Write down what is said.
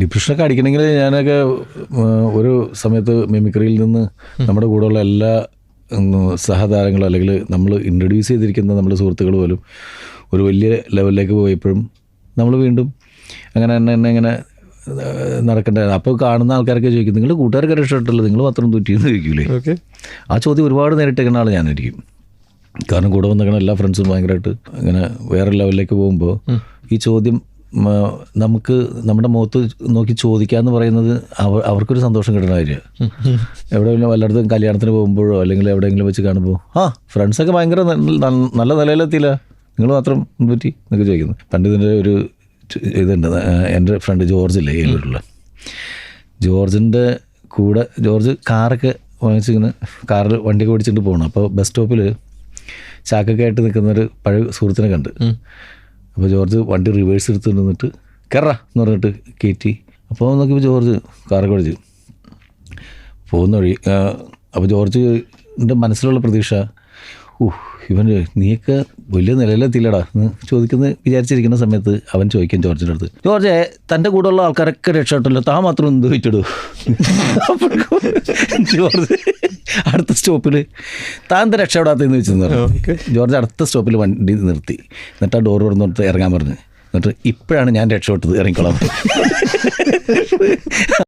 ഡിപ്രഷനൊക്കെ അടിക്കണമെങ്കിൽ ഞാനൊക്കെ ഒരു സമയത്ത് മിമിക്രിയിൽ നിന്ന് നമ്മുടെ കൂടെയുള്ള എല്ലാ സഹതാരങ്ങളും അല്ലെങ്കിൽ നമ്മൾ ഇൻട്രൊഡ്യൂസ് ചെയ്തിരിക്കുന്ന നമ്മുടെ സുഹൃത്തുക്കൾ പോലും ഒരു വലിയ ലെവലിലേക്ക് പോയപ്പോഴും നമ്മൾ വീണ്ടും അങ്ങനെ തന്നെ ഇങ്ങനെ നടക്കണ്ടേ. അപ്പോൾ കാണുന്ന ആൾക്കാരൊക്കെ ചോദിക്കും, നിങ്ങൾ കൂട്ടുകാർക്ക് രക്ഷപ്പെട്ടില്ല, നിങ്ങൾ മാത്രം തുറ്റിയെന്ന് ചോദിക്കൂലേ. ആ ചോദ്യം ഒരുപാട് നേരിട്ടേക്കുന്ന ആൾ ഞാനായിരിക്കും. കാരണം കൂടെ വന്നിരിക്കുന്ന എല്ലാ ഫ്രണ്ട്സും ഭയങ്കരമായിട്ട് ഇങ്ങനെ വേറെ ലെവലിലേക്ക് പോകുമ്പോൾ ഈ ചോദ്യം നമുക്ക് നമ്മുടെ മുഖത്ത് നോക്കി ചോദിക്കാമെന്ന് പറയുന്നത് അവർക്കൊരു സന്തോഷം കിട്ടുന്ന കാര്യമാണ്. എവിടെയെങ്കിലും വല്ലയിടത്തും കല്യാണത്തിന് പോകുമ്പോഴോ അല്ലെങ്കിൽ എവിടെയെങ്കിലും വെച്ച് കാണുമ്പോൾ ഫ്രണ്ട്സൊക്കെ ഭയങ്കര നല്ല നിലയിലെത്തിയില്ല, നിങ്ങൾ മാത്രം പറ്റി എന്നൊക്കെ ചോദിക്കുന്നു. പണ്ട് ഇതിൻ്റെ ഒരു ഇതുണ്ട്, എൻ്റെ ഫ്രണ്ട് ജോർജില്ലേ ഏലൂരുള്ള ജോർജിൻ്റെ കൂടെ ജോർജ് കാറൊക്കെ വാങ്ങിച്ചിങ്ങനെ കാറിൽ വണ്ടിയൊക്കെ ഓടിച്ചിട്ട് പോകണം. അപ്പോൾ ബസ് സ്റ്റോപ്പിൽ ചാക്കൊക്കെ ആയിട്ട് നിൽക്കുന്നൊരു പഴയ സുഹൃത്തിനെ കണ്ട്. അപ്പോൾ ജോർജ് വണ്ടി റിവേഴ്സ് എടുത്തുകൊണ്ട് നിന്നിട്ട് കയറാ എന്ന് പറഞ്ഞിട്ട് കയറ്റി. അപ്പോൾ നോക്കിയപ്പോൾ ജോർജ് കാറൊക്കെ ഓടിച്ച് പോകുന്ന വഴി. അപ്പോൾ ജോർജിൻ്റെ മനസ്സിലുള്ള പ്രതീക്ഷ, ഇവൻ നീയൊക്കെ വലിയ നിലയിലെത്തില്ലടാ എന്ന് വിചാരിച്ചിരിക്കുന്ന സമയത്ത് അവൻ ചോദിക്കും ജോർജിൻ്റെ അടുത്ത്, ജോർജ് തൻ്റെ കൂടെയുള്ള ആൾക്കാരൊക്കെ രക്ഷപ്പെട്ടല്ലോ, താൻ മാത്രം എന്ത് വെച്ചിടൂ. ജോർജ് അടുത്ത സ്റ്റോപ്പിൽ താൻ എന്താ രക്ഷപ്പെടാത്തതെന്ന് വെച്ചെന്ന് പറഞ്ഞു. ജോർജ് അടുത്ത സ്റ്റോപ്പിൽ വണ്ടി നിർത്തി, എന്നിട്ട് ആ ഡോർ തുറന്നിട്ട് ഇറങ്ങാൻ പറഞ്ഞു. എന്നിട്ട് ഇപ്പോഴാണ് ഞാൻ രക്ഷപ്പെട്ടത്, ഇറങ്ങിക്കോളാം.